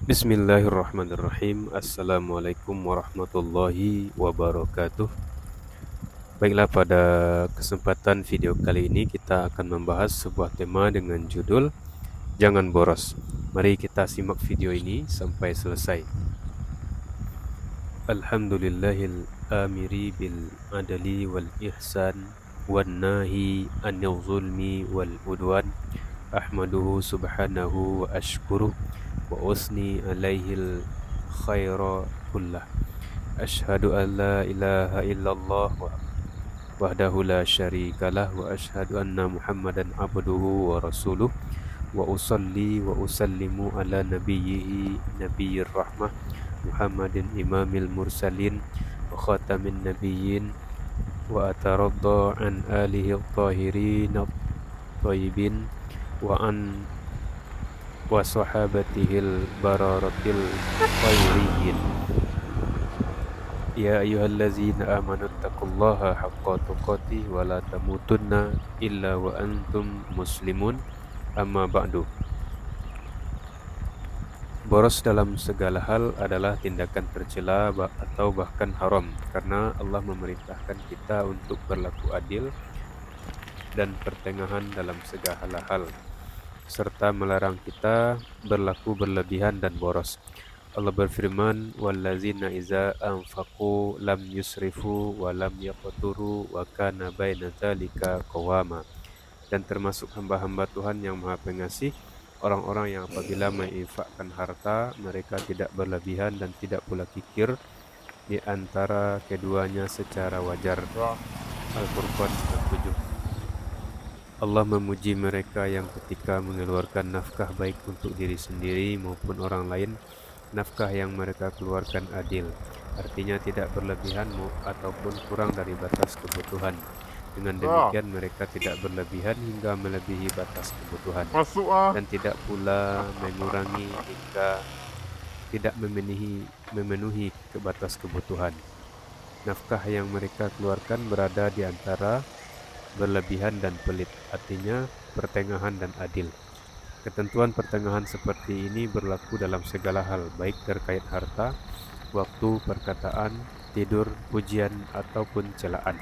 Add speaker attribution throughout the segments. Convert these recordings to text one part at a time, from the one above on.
Speaker 1: Bismillahirrahmanirrahim. Assalamualaikum warahmatullahi wabarakatuh. Baiklah, pada kesempatan video kali ini kita akan membahas sebuah tema dengan judul Jangan Boros. Mari kita simak video ini sampai selesai. Alhamdulillahil amiri bil adli wal ihsan wan nahi anil zulmi wal udwan. Ahmaduhu subhanahu wa ashkuruh wa usni alaihil khaira kullah. Ashhadu an la ilaha illallah wahdahu la syarikalah wa ashhadu anna Muhammadan abduhu wa rasuluh wa usalli wa usallimu ala nabiyyihi nabiyyir rahmah Muhammadin imamil mursalin wa khatamin nabiyyin wa ataradda an alihi at-tahirin at-tayyibin wa an wa sahabatihil bararatil khairin. Ya ayyuhallazina amanu taqullaha haqqa tuqatih wa la tamutunna illa wa antum muslimun. Amma ba'du. Boros dalam segala hal adalah tindakan tercela atau bahkan haram, karena Allah memerintahkan kita untuk berlaku adil dan pertengahan dalam segala hal, serta melarang kita berlaku berlebihan dan boros. Allah berfirman, wallazina iza anfaqu lam yusrifu wa lam yaqturu wa kana baina dzalika qawama. Dan termasuk hamba-hamba Tuhan yang Maha Pengasih, orang-orang yang apabila menginfakkan harta, mereka tidak berlebihan dan tidak pula kikir di antara keduanya secara wajar. Al-Furqan 7. Allah memuji mereka yang ketika mengeluarkan nafkah baik untuk diri sendiri maupun orang lain, nafkah yang mereka keluarkan adil, artinya tidak berlebihan ataupun kurang dari batas kebutuhan. Dengan demikian mereka tidak berlebihan hingga melebihi batas kebutuhan, dan tidak pula mengurangi hingga tidak memenuhi ke batas kebutuhan. Nafkah yang mereka keluarkan berada di antara berlebihan dan pelit, artinya pertengahan dan adil. Ketentuan pertengahan seperti ini berlaku dalam segala hal, baik terkait harta, waktu, perkataan, tidur, pujian, ataupun celaan.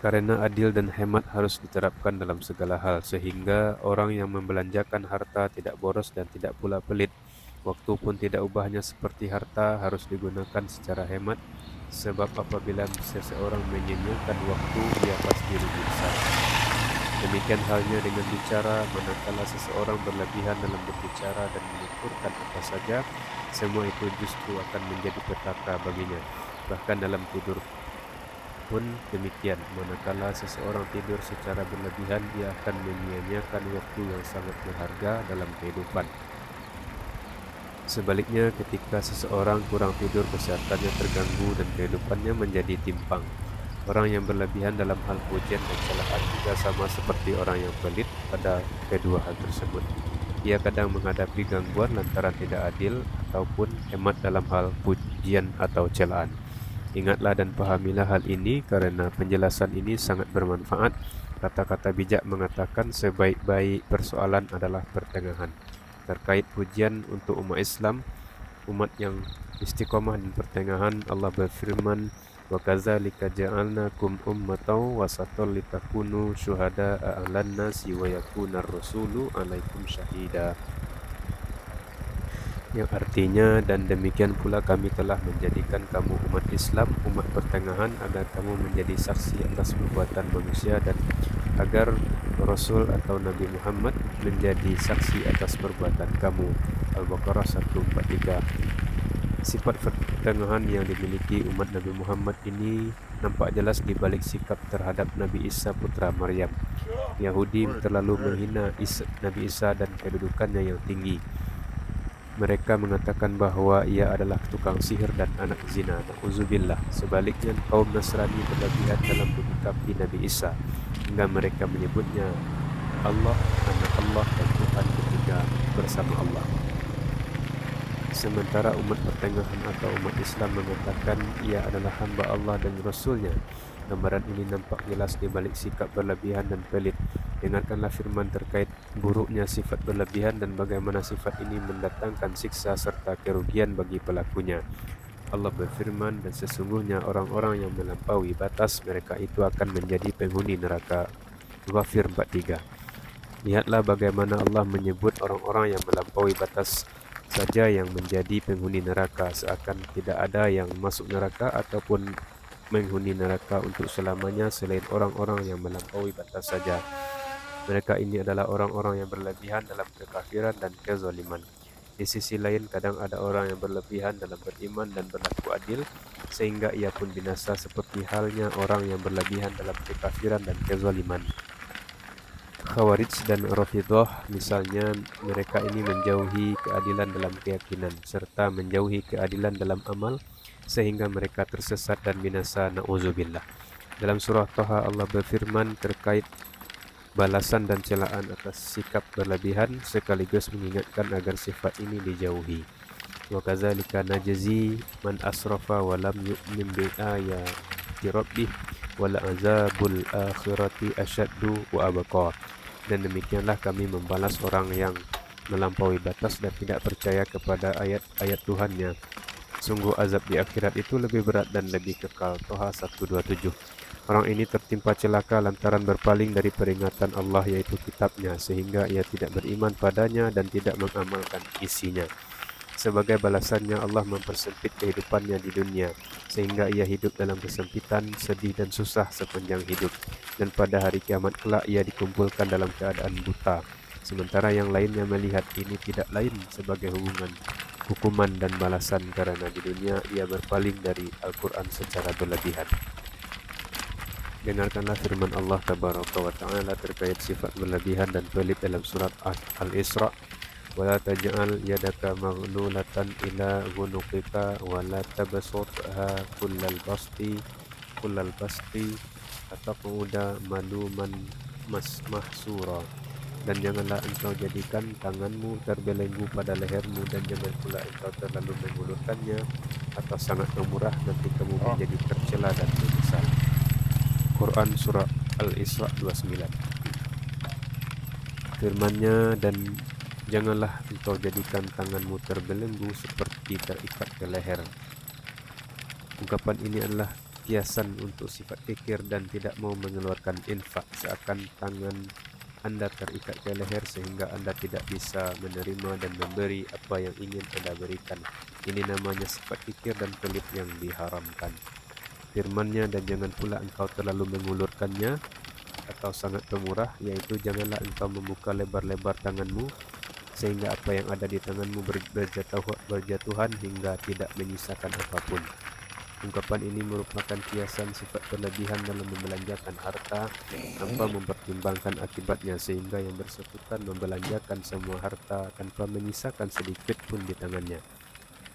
Speaker 1: Karena adil dan hemat harus diterapkan dalam segala hal, sehingga orang yang membelanjakan harta tidak boros dan tidak pula pelit. Waktu pun tidak ubahnya seperti harta, harus digunakan secara hemat, sebab apabila seseorang menyia-nyiakan waktu, ia pasti rugi besar. Demikian halnya dengan bicara, manakala seseorang berlebihan dalam berbicara dan menuturkan apa saja, semua itu justru akan menjadi petaka baginya. Bahkan dalam tidur pun demikian, manakala seseorang tidur secara berlebihan, ia akan menyia-nyiakan waktu yang sangat berharga dalam kehidupan. Sebaliknya, ketika seseorang kurang tidur, kesehatannya terganggu dan kehidupannya menjadi timpang. Orang yang berlebihan dalam hal pujian dan celaan juga sama seperti orang yang pelit pada kedua hal tersebut. Ia kadang menghadapi gangguan lantaran tidak adil ataupun hemat dalam hal pujian atau celaan. Ingatlah dan pahamilah hal ini, karena penjelasan ini sangat bermanfaat. Kata-kata bijak mengatakan sebaik-baik persoalan adalah pertengahan. Terkait pujian untuk umat Islam, umat yang istiqomah di pertengahan, Allah berfirman, wa kadzalika ja'alnakum ummatan wasatan litakunu syuhada'a 'alan nasi wa yakunar rasulu 'alaikum syahida. Yang artinya, dan demikian pula kami telah menjadikan kamu umat Islam, umat pertengahan, agar kamu menjadi saksi atas perbuatan manusia dan agar Rasul atau Nabi Muhammad menjadi saksi atas perbuatan kamu. Al-Baqarah 143. Sifat pertengahan yang dimiliki umat Nabi Muhammad ini nampak jelas di balik sikap terhadap Nabi Isa putra Maryam. Yahudi terlalu menghina Nabi Isa dan kedudukannya yang tinggi. Mereka mengatakan bahwa ia adalah tukang sihir dan anak zina. Na'udzubillah. Sebaliknya, kaum Nasrani berlebihan dalam menyikapi Nabi Isa, hingga mereka menyebutnya Allah, anak Allah, dan Tuhan ketiga bersama Allah. Sementara umat pertengahan atau umat Islam mengatakan ia adalah hamba Allah dan Rasulnya. Gambaran ini nampak jelas di balik sikap berlebihan dan pelit. Dengarkanlah firman terkait buruknya sifat berlebihan dan bagaimana sifat ini mendatangkan siksa serta kerugian bagi pelakunya. Allah berfirman, dan sesungguhnya orang-orang yang melampaui batas, mereka itu akan menjadi penghuni neraka. Ghafir 43. Lihatlah bagaimana Allah menyebut orang-orang yang melampaui batas saja yang menjadi penghuni neraka, seakan tidak ada yang masuk neraka ataupun menghuni neraka untuk selamanya selain orang-orang yang melampaui batas saja. Mereka ini adalah orang-orang yang berlebihan dalam kekafiran dan kezaliman. Di sisi lain, kadang ada orang yang berlebihan dalam beriman dan berlaku adil, sehingga ia pun binasa seperti halnya orang yang berlebihan dalam kekafiran dan kezaliman. Khawarij dan Rafidhah misalnya, mereka ini menjauhi keadilan dalam keyakinan serta menjauhi keadilan dalam amal, sehingga mereka tersesat dan binasa. Na'udzubillah. Dalam surah Taha, Allah berfirman terkait balasan dan celaan atas sikap berlebihan, sekaligus mengingatkan agar sifat ini dijauhi. Wa kadzalika najzi man asrafa wa lam yu'min bi ayati rabbih wal azabul akhirati asyaddu wa abqa. Dan demikianlah kami membalas orang yang melampaui batas dan tidak percaya kepada ayat-ayat Tuhannya. Sungguh azab di akhirat itu lebih berat dan lebih kekal. Toha 127. Orang ini tertimpa celaka lantaran berpaling dari peringatan Allah, yaitu kitabnya, sehingga ia tidak beriman padanya dan tidak mengamalkan isinya. Sebagai balasannya, Allah mempersempit kehidupannya di dunia, sehingga ia hidup dalam kesempitan, sedih dan susah sepanjang hidup. Dan pada hari kiamat kelak ia dikumpulkan dalam keadaan buta. Sementara yang lainnya melihat ini tidak lain sebagai hukuman dan balasan karena di dunia ia berpaling dari Al-Quran secara berlebihan. Dengarkanlah firman Allah Tabaraka wa Ta'ala terkait sifat berlebihan dan pelit dalam surat Al-Isra. وَلَا تَجْعَلْ يَدَكَ مَغْلُولَةً إِلَى غُنُقِكَ وَلَا تَبْسُطْهَا كُلَّ الْبَسْطِ فَتَقْعُدَ مَلُومًا مَحْسُورًا. Dan janganlah engkau jadikan tanganmu terbelenggu pada lehermu, dan jangan pula engkau terlalu mengulurkannya atau sangat pemurah, nanti kamu menjadi tercela dan menyesal. Quran Surah Al-Isra 29. Firman-Nya, dan janganlah engkau jadikan tanganmu terbelenggu seperti terikat ke leher. Ungkapan ini adalah kiasan untuk sifat kikir dan tidak mau mengeluarkan infak, seakan tangan Anda terikat ke leher sehingga Anda tidak bisa menerima dan memberi apa yang ingin Anda berikan. Ini namanya sifat kikir dan pelit yang diharamkan. Firman-Nya, dan jangan pula engkau terlalu mengulurkannya atau sangat pemurah, yaitu janganlah engkau membuka lebar-lebar tanganmu sehingga apa yang ada di tanganmu berjatuhan hingga tidak menyisakan apapun. Ungkapan ini merupakan kiasan sifat berlebihan dalam membelanjakan harta tanpa mempertimbangkan akibatnya, sehingga yang bersangkutan membelanjakan semua harta tanpa menyisakan sedikit pun di tangannya.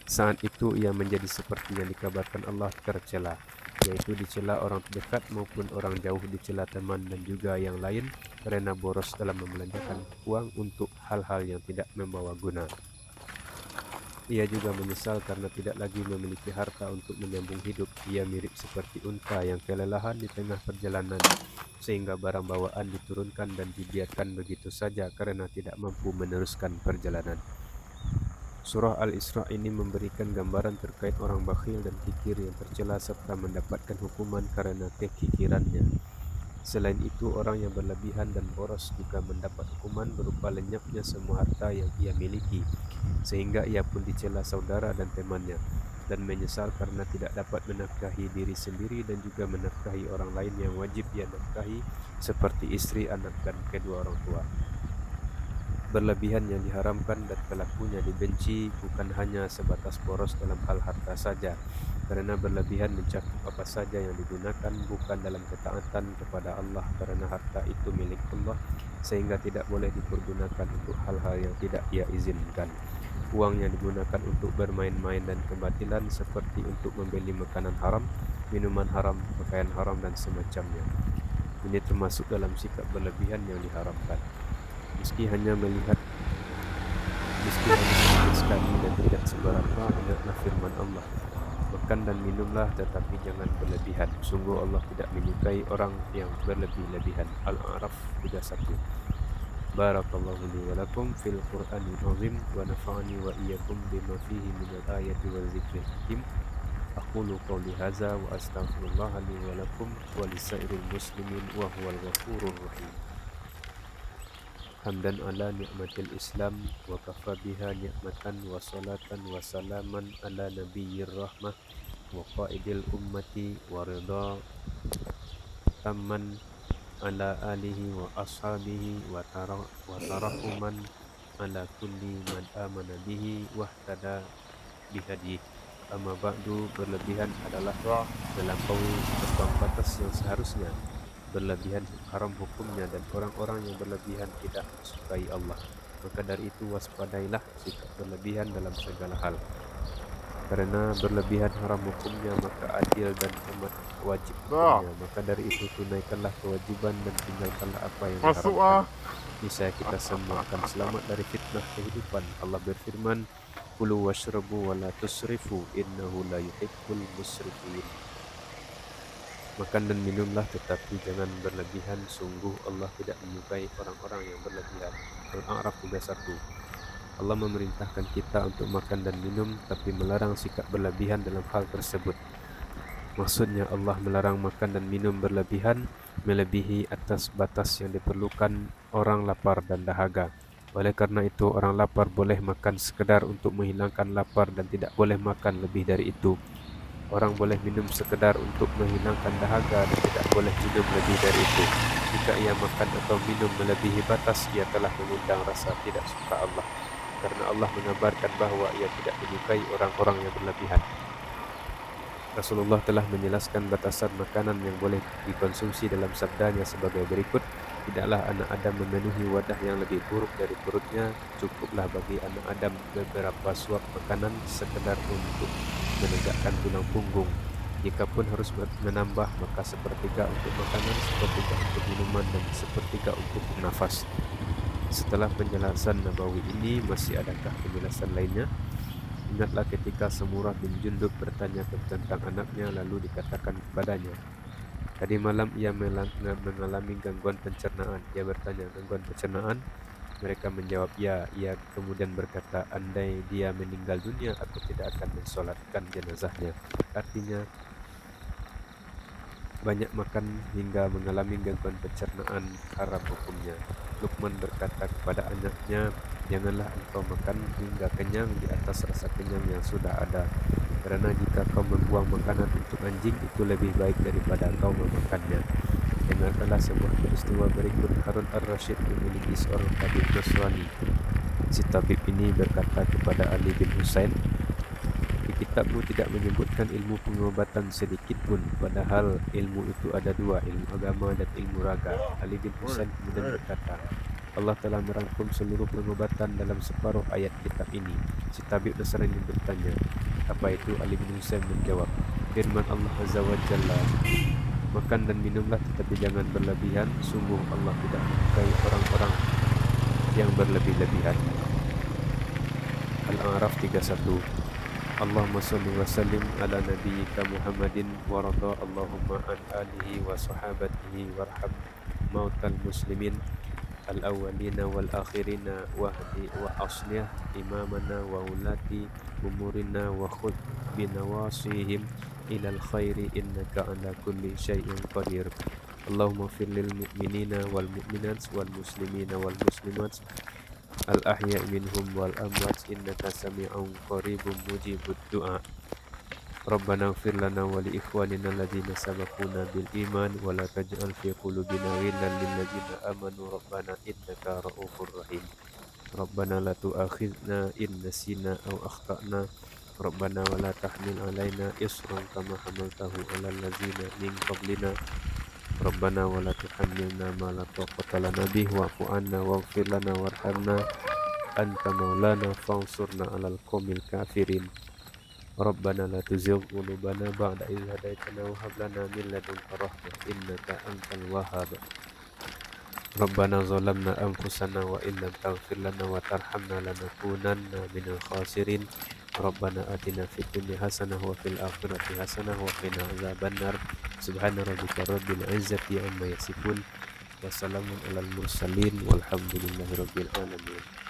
Speaker 1: Saat itu ia menjadi seperti yang dikabarkan Allah tercela, yaitu dicela orang terdekat maupun orang jauh, dicela teman dan juga yang lain karena boros dalam membelanjakan uang untuk hal-hal yang tidak membawa guna. Ia juga menyesal karena tidak lagi memiliki harta untuk menyambung hidup. Ia mirip seperti unta yang kelelahan di tengah perjalanan, sehingga barang bawaan diturunkan dan dibiarkan begitu saja karena tidak mampu meneruskan perjalanan. Surah Al-Isra ini memberikan gambaran terkait orang bakhil dan kikir yang tercela serta mendapatkan hukuman karena kekikirannya. Selain itu, orang yang berlebihan dan boros juga mendapat hukuman berupa lenyapnya semua harta yang ia miliki, sehingga ia pun dicela saudara dan temannya, dan menyesal karena tidak dapat menafkahi diri sendiri dan juga menafkahi orang lain yang wajib ia nafkahi, seperti istri, anak, dan kedua orang tua. Berlebihan yang diharamkan dan pelakunya dibenci bukan hanya sebatas boros dalam hal harta saja, karena berlebihan mencakup apa saja yang digunakan bukan dalam ketaatan kepada Allah, karena harta itu milik Allah sehingga tidak boleh dipergunakan untuk hal-hal yang tidak ia izinkan. Uang yang digunakan untuk bermain-main dan kebatilan seperti untuk membeli makanan haram, minuman haram, pakaian haram dan semacamnya. Ini termasuk dalam sikap berlebihan yang diharamkan. Meski hanya sedikit sekali dan tidak seberapa, hendaklah firman Allah. Maka Makan dan minumlah tetapi jangan berlebihan. Sungguh Allah tidak menyukai orang yang berlebih-lebihan. Al-A'raf 31. Barakallahu li wa lakum fil Qur'anil azim wa nafa'ani wa iyyakum bima fihi minal ayati wa dzikril hakim. Aqulu qawli hadza wa astaghfirullah li wa lakum wa lisairil muslimin wa huwal ghafurur rahim. Hamdan ala ni'matil Islam wa kafa biha ni'matan wa salatan wa salaman ala nabiyyir rahmah wa qaidil ummati wa ridha tamman ala alihi wa ashabihi wa tarahuman ala kulli man amana bihi wa ihtada bihadihi. Amma ba'du, berlebihan adalah melampaui ambang batas yang seharusnya. Berlebihan haram hukumnya dan orang-orang yang berlebihan tidak disukai Allah. Maka dari itu waspadailah sikap berlebihan dalam segala hal. Karena berlebihan haram hukumnya, maka adil dan amat wajib hukumnya. Maka dari itu tunaikanlah kewajiban dan tinggalkanlah apa yang diharamkan. Niscaya kita semua akan selamat dari fitnah kehidupan. Allah berfirman, "Kulu washrabu wa la tusrifu innahu la yuhibbul musrifin." Makan dan minumlah tetapi jangan berlebihan, sungguh Allah tidak menyukai orang-orang yang berlebihan. Al-A'raf 31. Allah memerintahkan kita untuk makan dan minum, tapi melarang sikap berlebihan dalam hal tersebut. Maksudnya Allah melarang makan dan minum berlebihan, melebihi atas batas yang diperlukan orang lapar dan dahaga. Oleh karena itu, orang lapar boleh makan sekedar untuk menghilangkan lapar dan tidak boleh makan lebih dari itu. Orang boleh minum sekedar untuk menghilangkan dahaga dan tidak boleh minum lebih dari itu. Jika ia makan atau minum melebihi batas, ia telah mengundang rasa tidak suka Allah. Karena Allah mengabarkan bahwa ia tidak menyukai orang-orang yang berlebihan. Rasulullah telah menjelaskan batasan makanan yang boleh dikonsumsi dalam sabdanya sebagai berikut. Tidaklah anak Adam memenuhi wadah yang lebih buruk dari perutnya. Cukuplah bagi anak Adam beberapa suap makanan sekedar untuk menegakkan tulang punggung. Jikapun harus menambah, maka sepertiga untuk makanan, sepertiga untuk minuman, dan sepertiga untuk nafas. Setelah penjelasan Nabawi ini, masih adakah penjelasan lainnya? Ingatlah ketika Samurah bin Jundub bertanya tentang anaknya, lalu dikatakan kepadanya, tadi malam ia mengalami gangguan pencernaan. Ia bertanya, gangguan pencernaan? Mereka menjawab, ya. Ia kemudian berkata, andai dia meninggal dunia, aku tidak akan mensolatkan jenazahnya. Artinya, banyak makan hingga mengalami gangguan pencernaan haram hukumnya. Luqman berkata kepada anaknya, janganlah engkau makan hingga kenyang di atas rasa kenyang yang sudah ada. Karena jika kau membuang makanan untuk anjing, itu lebih baik daripada kau memakannya. Dengarkanlah sebuah peristiwa berikut. Harun ar-Rasyid memiliki seorang tabib Nasrani. Si tabib ini berkata kepada Ali bin Husain, di kitabmu tidak menyebutkan ilmu pengobatan sedikit pun, padahal ilmu itu ada dua, ilmu agama dan ilmu raga. Ali bin Husain kemudian berkata, Allah telah merangkum seluruh pengobatan dalam separuh ayat kitab ini. Si tabib Nasrani bertanya, apa itu? Ali bin Husain menjawab, firman Allah Azza wa Jalla, makan dan minumlah tetapi jangan berlebihan, sungguh Allah tidak menyukai orang-orang yang berlebih-lebihan. Al-A'raf 31. Allahumma salli wa sallim ala nabiyyika Muhammadin wa radha Allahumma an alihi wa sahabatihi warham mautal muslimin al-awwalina wal akhirina wahdi wa aslih imamana wa ulati umurina wa khudh binawasihim ilal khairi innaka ala kulli syai'in qadir. Allahumma fir lil mu'minina wal mu'minat wal muslimina wal muslimat al-ahya' minhum wal amwat innaka sami'un qaribun mujibud du'a. Rabbana ighfir lana wa li ikhwanina alladhina sabaquna bil iman wa la taj'al fi qulubina ghillan lil ladzina amanu rabbana innaka ra'ufur rahim. Rabbana la tu'akhidna in nasina aw akhtana. Rabbana wa la tahmil alaina isran kama hamaltahu 'alal ladzina min qablina. Rabbana wa la tuhammilna ma la taqata lana bihi wa'fu 'anna waghfir lana warhamna anta maulana fansurna 'alal qaumil kafirin. Rabbana la tuzigh qulubana ba'da idh hadaytana wa hab lana min ladunka rahmah innaka antal wahhab. Rabbana zalamna anfusana wa in lam taghfir lana wa tarhamna lanakunanna minal khasirin. Rabbana atina fid dunya hasanah wa fil akhirati hasanah wa qina azabannar. Subhana rabbika rabbil izzati amma yasifun. Wassalamun alal mursalin walhamdulillahi rabbil alamin.